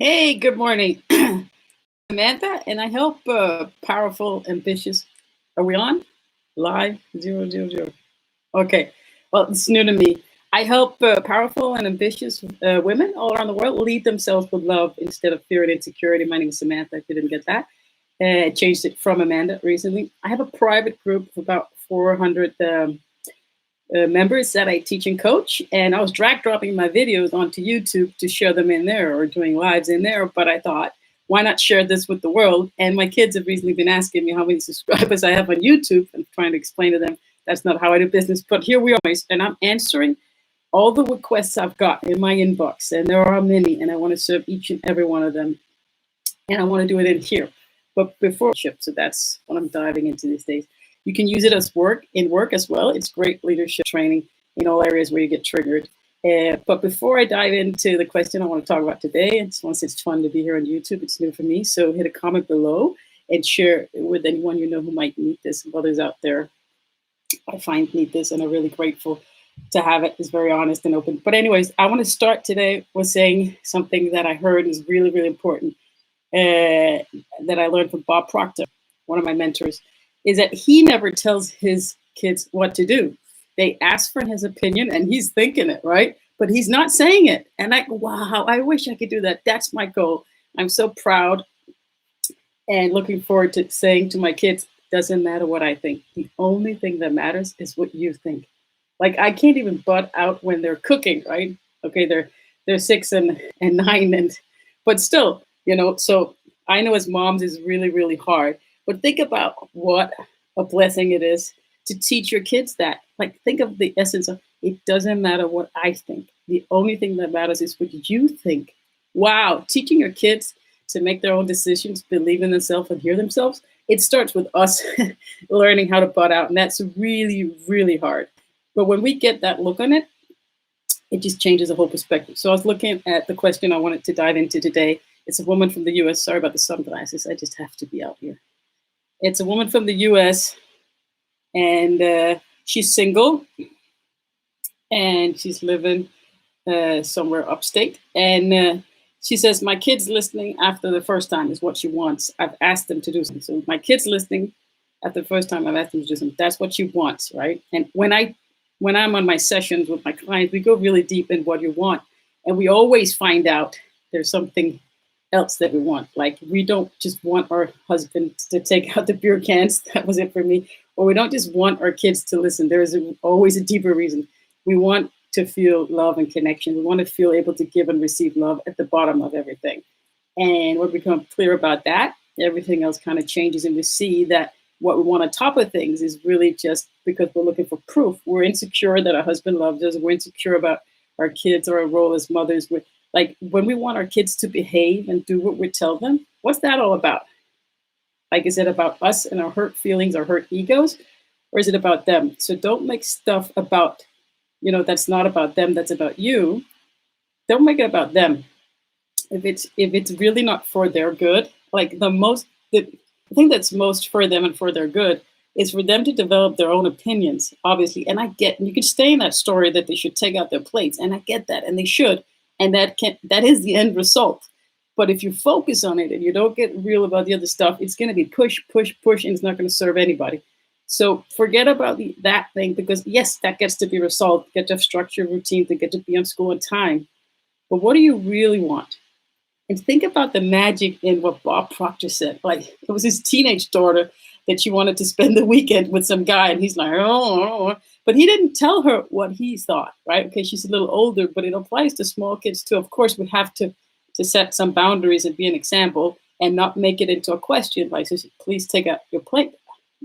Hey, good morning, Samantha, and I help powerful, ambitious. Are we on? Live 000. Okay, well, it's new to me. I help powerful and ambitious women all around the world lead themselves with love instead of fear and insecurity. My name is Samantha. If you didn't get that, I changed it from Amanda recently. I have a private group of about 400 members that I teach and coach. And I was drag dropping my videos onto YouTube to share them in there or doing lives in there. But I thought, why not share this with the world? And my kids have recently been asking me how many subscribers I have on YouTube and trying to explain to them that's not how I do business. But here we are, and I'm answering all the requests I've got in my inbox. And there are many, and I want to serve each and every one of them. And I want to do it in here. But before ship, so that's what I'm diving into these days. You can use it as work as well. It's great leadership training in all areas where you get triggered. But before I dive into the question I want to talk about today, once it's fun to be here on YouTube, it's new for me. So hit a comment below and share with anyone you know who might need this. Others out there I find need this and are really grateful to have it. It's very honest and open. But anyways, I want to start today with saying something that I heard is really, really important that I learned from Bob Proctor, one of my mentors, is that he never tells his kids what to do. They ask for his opinion and he's thinking it, right? But he's not saying it. And wow, I wish I could do that. That's my goal. I'm so proud and looking forward to saying to my kids, doesn't matter what I think. The only thing that matters is what you think. Like I can't even butt out when they're cooking, right? Okay, they're 6 and 9, but still, so I know as moms is really, really hard. But think about what a blessing it is to teach your kids that. Like, think of the essence of it doesn't matter what I think. The only thing that matters is what you think. Wow, teaching your kids to make their own decisions, believe in themselves, and hear themselves. It starts with us learning how to butt out, and that's really, really hard. But when we get that look on it, it just changes the whole perspective. So I was looking at the question I wanted to dive into today. It's a woman from the US. Sorry about the sunglasses. I just have to be out here. It's a woman from the US, and she's single, and she's living somewhere upstate. And she says, my kid's listening after the first time is what she wants. I've asked them to do something. So my kid's listening after the first time I've asked them to do something. That's what she wants, right? And when I'm on my sessions with my clients, we go really deep in what you want. And we always find out there's something else that we want. Like, we don't just want our husband to take out the beer cans. That was it for me. Or we don't just want our kids to listen. There is always a deeper reason. We want to feel love and connection. We want to feel able to give and receive love at the bottom of everything. And when we become clear about that, everything else kind of changes. And we see that what we want on top of things is really just because we're looking for proof. We're insecure that our husband loves us. We're insecure about our kids or our role as mothers. Like, when we want our kids to behave and do what we tell them, what's that all about? Like, is it about us and our hurt feelings, our hurt egos, or is it about them? So don't make stuff about, that's not about them, that's about you. Don't make it about them. If it's really not for their good, like the thing that's most for them and for their good is for them to develop their own opinions, obviously. And you can stay in that story that they should take out their plates, and I get that, and they should. And that is the end result. But if you focus on it and you don't get real about the other stuff, it's going to be push, push, push, and it's not going to serve anybody. So forget about that thing, because yes, that gets to be resolved, get to have structure, routine, to get to be on school on time. But what do you really want? And think about the magic in what Bob Proctor said. Like, it was his teenage daughter that she wanted to spend the weekend with some guy, and he's like, oh. But he didn't tell her what he thought, right? Okay, she's a little older, but it applies to small kids too. Of course, we have to set some boundaries and be an example and not make it into a question. Like, please take out your plate.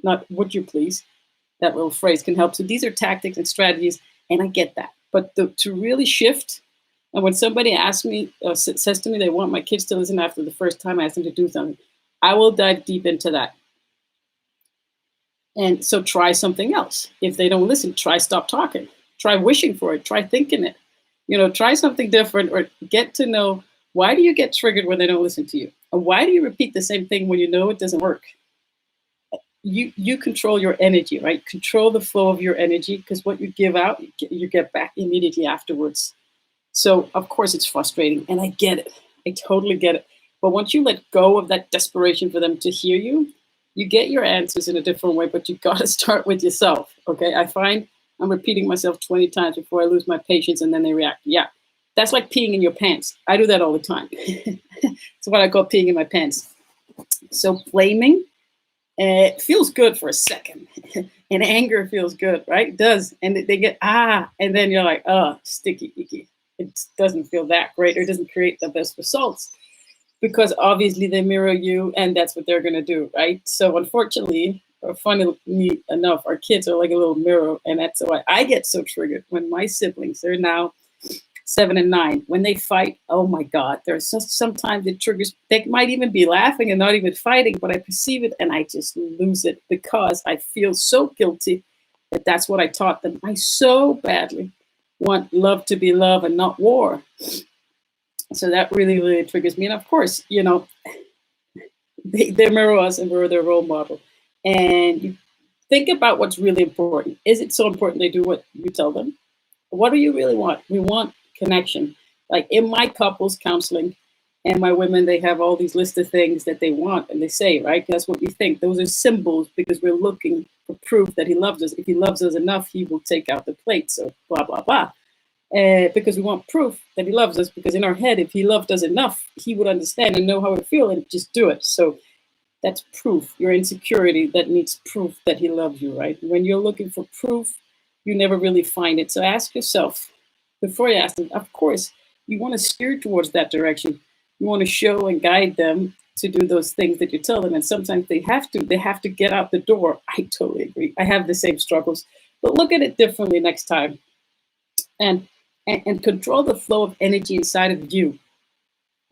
Not would you please? That little phrase can help. So these are tactics and strategies, and I get that. But to really shift, and when somebody asks me, says to me they want my kids to listen after the first time I ask them to do something, I will dive deep into that. And so try something else. If they don't listen, try stop talking. Try wishing for it. Try thinking it. Try something different, or get to know, why do you get triggered when they don't listen to you? And why do you repeat the same thing when you know it doesn't work? You control your energy, right? Control the flow of your energy, because what you give out, you get back immediately afterwards. So of course it's frustrating, and I get it. I totally get it. But once you let go of that desperation for them to hear you, you get your answers in a different way, but you got to start with yourself. Okay. I find I'm repeating myself 20 times before I lose my patience and then they react. Yeah. That's like peeing in your pants. I do that all the time. It's what I call peeing in my pants. So blaming, it feels good for a second. And anger feels good, right? It does. And they get, and then you're like, oh, sticky, icky. It doesn't feel that great or it doesn't create the best results because obviously they mirror you and that's what they're going to do, right? So unfortunately, or funnily enough, our kids are like a little mirror. And that's why I get so triggered when my siblings, they're now 7 and 9, when they fight. Oh my God, there's sometimes it triggers. They might even be laughing and not even fighting, but I perceive it and I just lose it because I feel so guilty that that's what I taught them. I so badly want love to be love and not war. So that really, really triggers me. And of course, they mirror us and we're their role model. And you think about what's really important. Is it so important they do what you tell them? What do you really want? We want connection. Like in my couples counseling and my women, they have all these lists of things that they want and they say, right? That's what we think. Those are symbols because we're looking for proof that he loves us. If he loves us enough, he will take out the plate. So blah, blah, blah. Because we want proof that he loves us, because in our head, if he loved us enough, he would understand and know how we feel and just do it. So that's proof. Your insecurity that needs proof that he loves you, right? When you're looking for proof, you never really find it. So ask yourself, before you ask them, of course, you want to steer towards that direction. You want to show and guide them to do those things that you tell them. And sometimes they have to get out the door. I totally agree. I have the same struggles, but look at it differently next time. And control the flow of energy inside of you,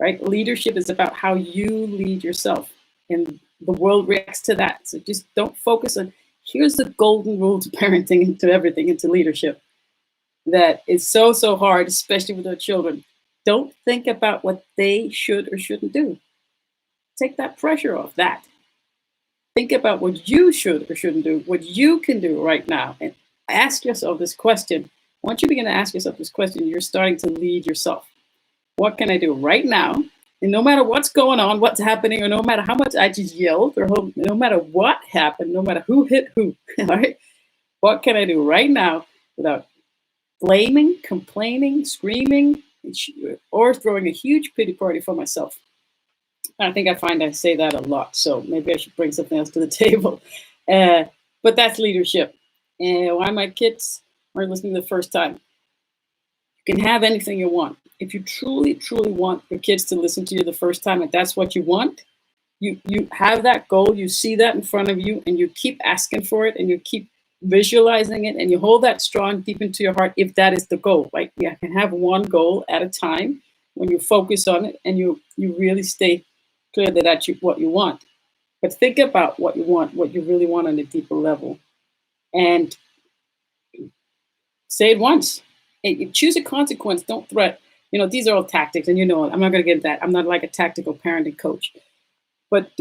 right? Leadership is about how you lead yourself, and the world reacts to that. So just don't focus on, here's the golden rule to parenting, into everything, into leadership, that is so, so hard, especially with our children. Don't think about what they should or shouldn't do. Take that pressure off that. Think about what you should or shouldn't do, what you can do right now, and ask yourself this question. Once you begin to ask yourself this question, you're starting to lead yourself. What can I do right now? And no matter what's going on, what's happening, or no matter how much I just yelled, or no matter what happened, no matter who hit who, all right? What can I do right now without blaming, complaining, screaming, or throwing a huge pity party for myself? I think I find I say that a lot, so maybe I should bring something else to the table. But that's leadership. And why my kids are listening the first time. You can have anything you want. If you truly, truly want your kids to listen to you the first time, and that's what you want, you have that goal, you see that in front of you, and you keep asking for it, and you keep visualizing it, and you hold that strong deep into your heart if that is the goal. Like, you can have one goal at a time when you focus on it, and you really stay clear that that's what you want. But think about what you want, what you really want on a deeper level. And say it once. You choose a consequence. Don't threat. These are all tactics, and I'm not going to get into that. I'm not like a tactical parenting coach, but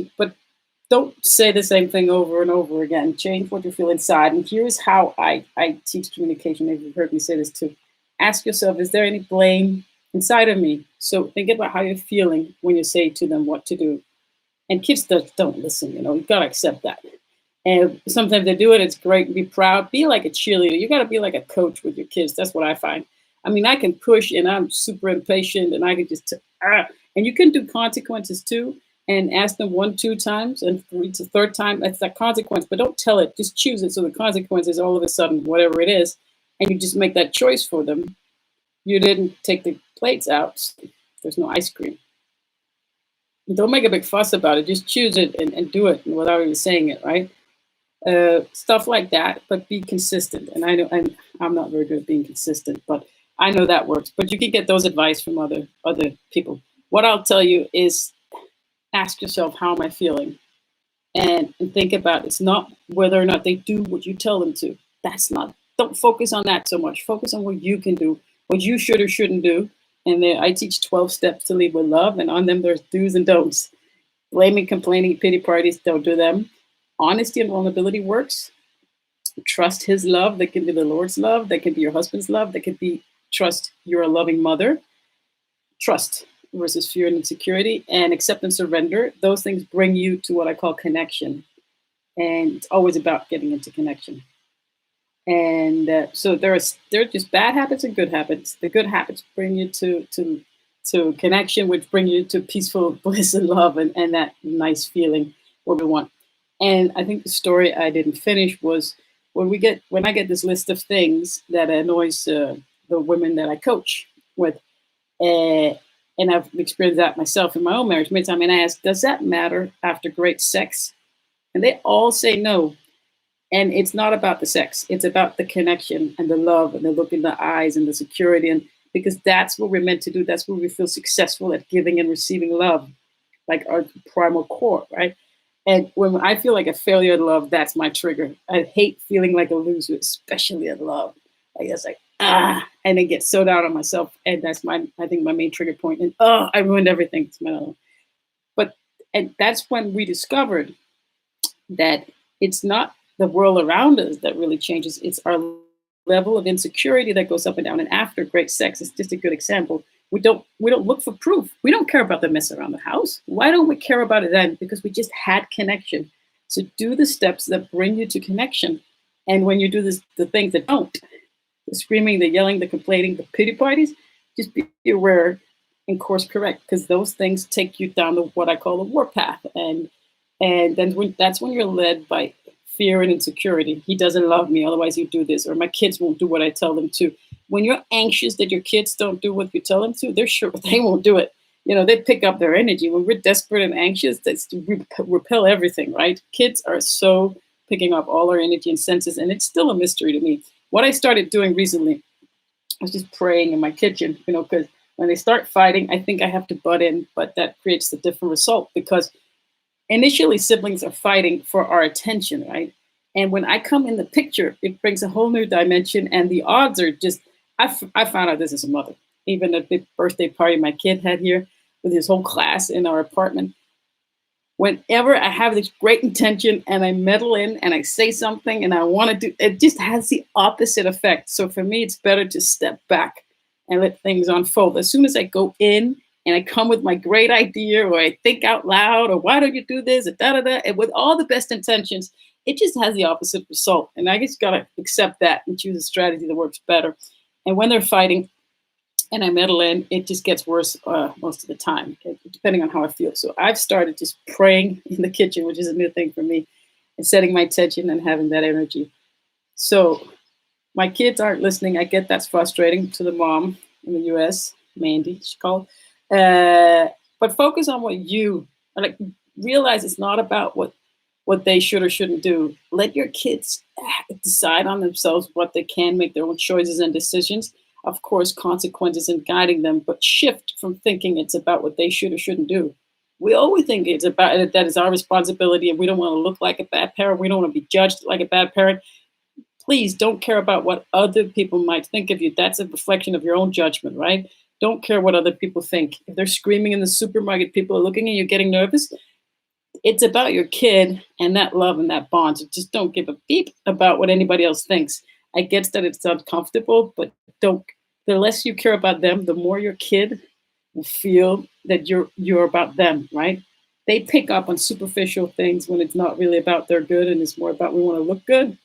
don't say the same thing over and over again. Change what you feel inside. And here's how I teach communication. Maybe you've heard me say this too. Ask yourself, is there any blame inside of me? So think about how you're feeling when you say to them what to do. And kids don't listen. You've got to accept that. And sometimes they do it. It's great. Be proud. Be like a cheerleader. You got to be like a coach with your kids. That's what I find. I mean, I can push, and I'm super impatient, and I can just and you can do consequences too, and ask them 1, 2 times, and 3 to third time. That's that consequence, but don't tell it. Just choose it. So the consequence is all of a sudden whatever it is, and you just make that choice for them. You didn't take the plates out. There's no ice cream. Don't make a big fuss about it. Just choose it and do it without even saying it, right? Stuff like that, but be consistent. And I know I'm not very good at being consistent, but I know that works. But you can get those advice from other people. What I'll tell you is ask yourself, how am I feeling? And think about, it's not whether or not they do what you tell them to. Don't focus on that so much. Focus on what you can do, what you should or shouldn't do. And I teach 12 steps to lead with love, and on them there's do's and don'ts. Blaming, complaining, pity parties, don't do them. Honesty and vulnerability works. Trust his love. That can be the Lord's love. That can be your husband's love. That could be trust you're a loving mother. Trust. versus fear and insecurity, and accept and surrender. Those things bring you to what I call connection, and it's always about getting into connection. And so there are just bad habits and good habits. The good habits bring you to connection, which bring you to peaceful bliss and love, and that nice feeling what we want. And I think the story I didn't finish was when I get this list of things that annoys the women that I coach with, uh, and I've experienced that myself in my own marriage many times. And I ask, does that matter after great sex? And they all say no. And it's not about the sex; it's about the connection and the love and the look in the eyes and the security, and because that's what we're meant to do. That's where we feel successful at giving and receiving love, like our primal core, right? And when I feel like a failure at love, that's my trigger. I hate feeling like a loser, especially at love. Like it's like and I get so down on myself, and that's I think my main trigger point. And I ruined everything. But and that's when we discovered that it's not the world around us that really changes. It's our level of insecurity that goes up and down. And after great sex is just a good example. We don't look for proof. We don't care about the mess around the house. Why don't we care about it then? Because we just had connection. So do the steps that bring you to connection. And when you do the things that don't, the screaming, the yelling, the complaining, the pity parties, just be aware and course correct, because those things take you down the what I call the warpath. And then that's when you're led by fear and insecurity. He doesn't love me, otherwise he'd do this, or my kids won't do what I tell them to. When you're anxious that your kids don't do what you tell them to, they're sure they won't do it. They pick up their energy. When we're desperate and anxious, that's to repel everything, right? Kids are so picking up all our energy and senses, and it's still a mystery to me. What I started doing recently, I was just praying in my kitchen, because when they start fighting, I think I have to butt in, but that creates a different result, because initially siblings are fighting for our attention, right? And when I come in the picture, it brings a whole new dimension, and the odds are just, I found out this as a mother. Even at the birthday party my kid had here with his whole class in our apartment, whenever I have this great intention and I meddle in and I say something and I want to do, it just has the opposite effect. So for me, it's better to step back and let things unfold. As soon as I go in and I come with my great idea, or I think out loud, or why don't you do this, or da da da, and with all the best intentions, it just has the opposite result. And I just gotta accept that and choose a strategy that works better. And when they're fighting and I meddle in, it just gets worse most of the time, depending on how I feel. So I've started just praying in the kitchen, which is a new thing for me, and setting my intention and having that energy. So my kids aren't listening. I get that's frustrating to the mom in the US, Mandy, she called. But focus on what you like. Realize it's not about what they should or shouldn't do. Let your kids decide on themselves what they can, make their own choices and decisions. Of course, consequences in guiding them, but shift from thinking it's about what they should or shouldn't do. We always think it's about that is our responsibility, and we don't want to look like a bad parent. We don't want to be judged like a bad parent. Please don't care about what other people might think of you. That's a reflection of your own judgment, right? Don't care what other people think. If they're screaming in the supermarket, people are looking at you, getting nervous. It's about your kid and that love and that bond. So just don't give a beep about what anybody else thinks. I get that it's uncomfortable, but don't. The less you care about them, the more your kid will feel that you're about them, right? They pick up on superficial things when it's not really about their good, and it's more about we want to look good.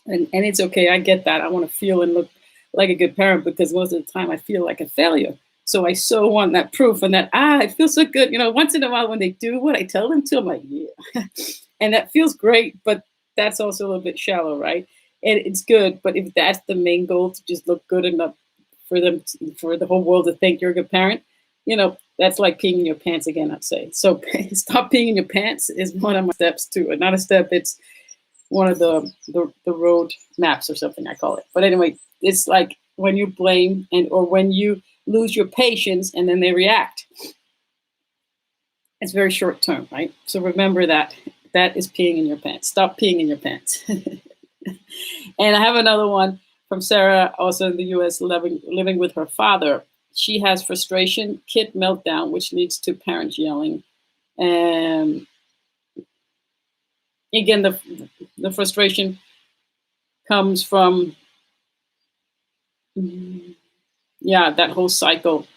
And it's okay. I get that. I want to feel and look like a good parent, because most of the time I feel like a failure. So I so want that proof, and that I feel so good. Once in a while when they do what I tell them to, I'm like, yeah. And that feels great, but that's also a little bit shallow, right? And it's good, but if that's the main goal, to just look good enough for them, for the whole world to think you're a good parent, that's like peeing in your pants again, I'd say. So stop peeing in your pants is one of my steps too. Not a step, it's one of the road maps or something I call it. But anyway, it's like when you blame or when you lose your patience and then they react. It's very short term, right? So remember that is peeing in your pants. Stop peeing in your pants. And I have another one from Sarah, also in the US, living with her father. She has frustration, kid meltdown, which leads to parents yelling. And again, the frustration comes from, that whole cycle.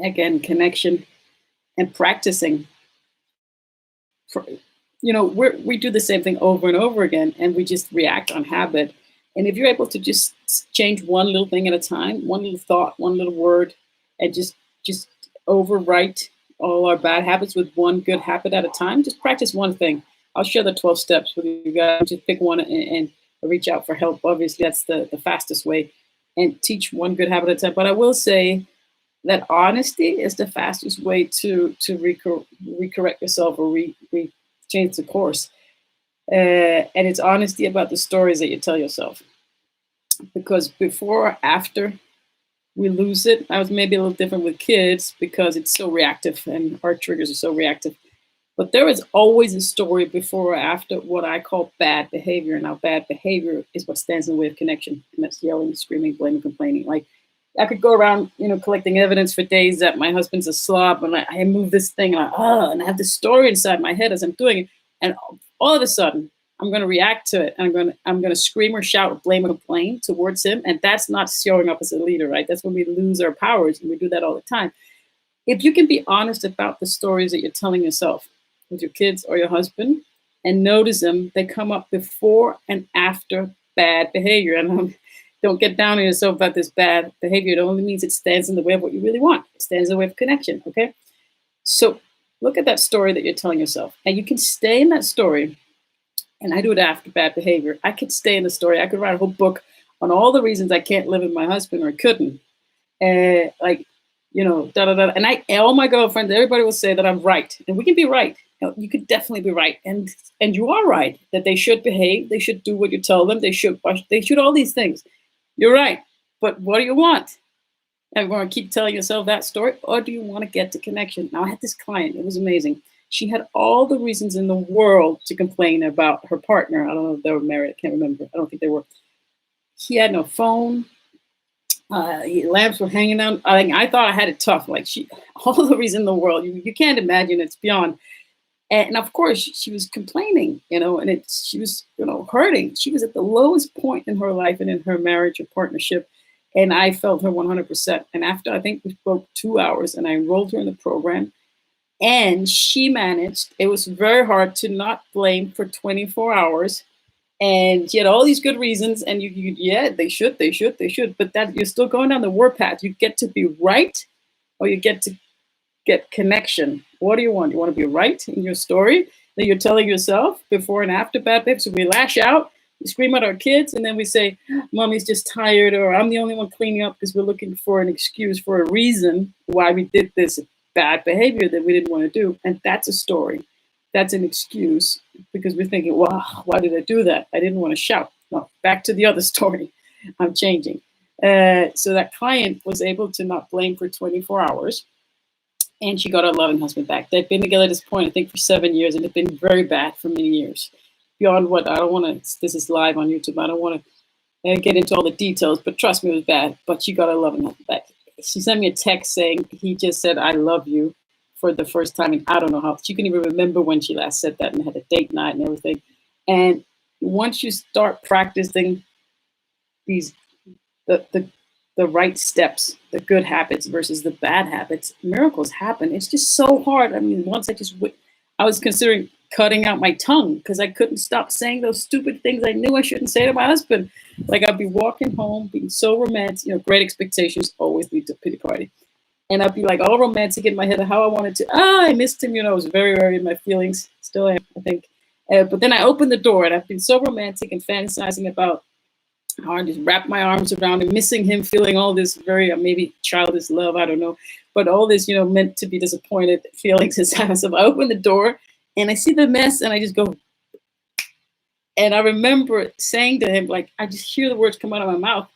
again, connection and practicing. For, we do the same thing over and over again, and we just react on habit. And if you're able to just change one little thing at a time, one little thought, one little word, and just overwrite all our bad habits with one good habit at a time, just practice one thing. I'll share the 12 steps with you guys. Just pick one and reach out for help. Obviously, that's the fastest way. And teach one good habit at a time. But I will say that honesty is the fastest way to recorrect yourself or change the course. And it's honesty about the stories that you tell yourself. Because before or after we lose it, I was maybe a little different with kids because it's so reactive and our triggers are so reactive. But there is always a story before or after what I call bad behavior. Now, bad behavior is what stands in the way of connection. And that's yelling, screaming, blaming, complaining. Like, I could go around, collecting evidence for days that my husband's a slob, and I move this thing, and I have this story inside my head as I'm doing it, and all of a sudden, I'm going to react to it, and I'm going to scream or shout or blame or complain towards him, and that's not showing up as a leader, right? That's when we lose our powers, and we do that all the time. If you can be honest about the stories that you're telling yourself with your kids or your husband, and notice them, they come up before and after bad behavior, and don't get down on yourself about this bad behavior. It only means it stands in the way of what you really want. It stands in the way of connection, okay? So look at that story that you're telling yourself. And you can stay in that story, and I do it after bad behavior. I could stay in the story. I could write a whole book on all the reasons I can't live with my husband or couldn't. Da-da-da. And all my girlfriends, everybody will say that I'm right. And we can be right. You could definitely be right. And you are right, that they should behave. They should do what you tell them. They should all these things. You're right, but what do you want? And we're going to keep telling yourself that story, or do you want to get to connection? Now, I had this client. It was amazing. She had all the reasons in the world to complain about her partner. I don't know if they were married. I can't remember. I don't think they were. He had no phone. Lamps were hanging out. I thought I had it tough. All the reason in the world. You can't imagine. It's beyond. And of course, she was complaining, and she was, hurting. She was at the lowest point in her life and in her marriage or partnership. And I felt her 100%. And after, I think we spoke 2 hours, and I enrolled her in the program, and she managed. It was very hard to not blame for 24 hours. And she had all these good reasons, and they should. But that you're still going down the warpath. You get to be right, or you get to get connection. What do you want? You want to be right in your story that you're telling yourself before and after bad behavior? So we lash out, we scream at our kids, and then we say, Mommy's just tired, or I'm the only one cleaning up because we're looking for an excuse for a reason why we did this bad behavior that we didn't want to do. And that's a story. That's an excuse because we're thinking, wow, why did I do that? I didn't want to shout. No, back to the other story. I'm changing. So that client was able to not blame for 24 hours. And she got her loving husband back. They've been together at this point, I think, for 7 years, and it's been very bad for many years. Beyond what I don't want to, this is live on YouTube. I don't want to get into all the details, but trust me, it was bad. But she got her loving husband back. She sent me a text saying he just said, I love you for the first time. And I don't know how, she couldn't even remember when she last said that and had a date night and everything. And once you start practicing these, the right steps, the good habits versus the bad habits, miracles happen. It's just so hard. I mean, once I was considering cutting out my tongue because I couldn't stop saying those stupid things I knew I shouldn't say to my husband. Like I'd be walking home, being so romantic, great expectations always lead to pity party. And I'd be like all romantic in my head of how I wanted to, I missed him, I was very, very in my feelings, still am, I think. But then I opened the door and I've been so romantic and fantasizing about how I just wrapped my arms around him, missing him, feeling all this very maybe childish love, I don't know, but all this, meant to be disappointed feelings inside. So I open the door and I see the mess and I just go. And I remember saying to him, like, I just hear the words come out of my mouth.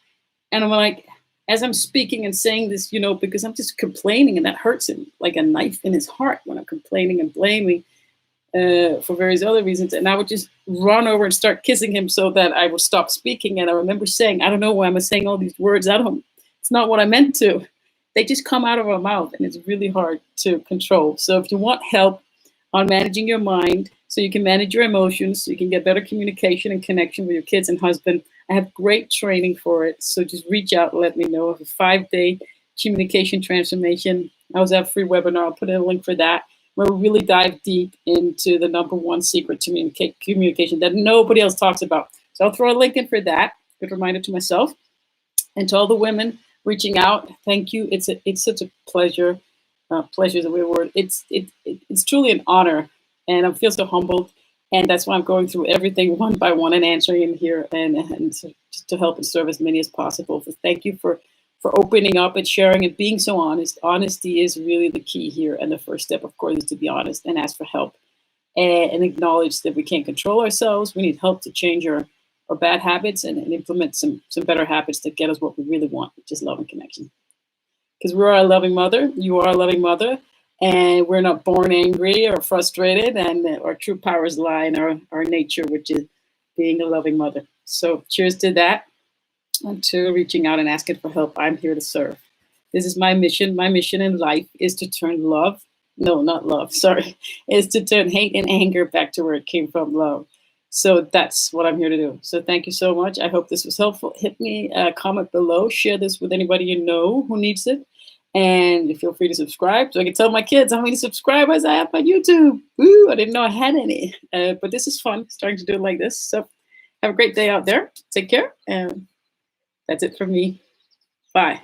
And I'm like, as I'm speaking and saying this, because I'm just complaining and that hurts him like a knife in his heart when I'm complaining and blaming for various other reasons. And I would just run over and start kissing him so that I would stop speaking. And I remember saying, I don't know why I'm saying all these words. It's not what I meant to. They just come out of our mouth and it's really hard to control. So if you want help on managing your mind so you can manage your emotions, so you can get better communication and connection with your kids and husband, I have great training for it. So just reach out and let me know. I have a 5-day communication transformation I was at a free webinar. I'll put in a link for that, where we really dive deep into the #1 secret to communication that nobody else talks about. So I'll throw a link in for that. Good reminder to myself and to all the women reaching out. Thank you. It's such a pleasure. Pleasure is a weird word. It's truly an honor, and I feel so humbled. And that's why I'm going through everything one by one and answering in here, and just to help and serve as many as possible. So thank you for opening up and sharing and being so honest. Honesty is really the key here, and the first step, of course, is to be honest and ask for help, and acknowledge that we can't control ourselves. We need help to change our bad habits and implement some better habits that get us what we really want, which is love and connection. Because we're a loving mother, you are a loving mother, and we're not born angry or frustrated, and our true powers lie in our nature, which is being a loving mother. So cheers to that, and to reaching out and asking for help. I'm here to serve. This is my mission. My mission in life is to turn is to turn hate and anger back to where it came from, love. So that's what I'm here to do. So thank you so much. I hope this was helpful. Hit me a comment below. Share this with anybody you know who needs it. And feel free to subscribe so I can tell my kids how many subscribers I have on YouTube. Woo, I didn't know I had any. But this is fun, starting to do it like this. So have a great day out there. Take care. And that's it from me. Bye.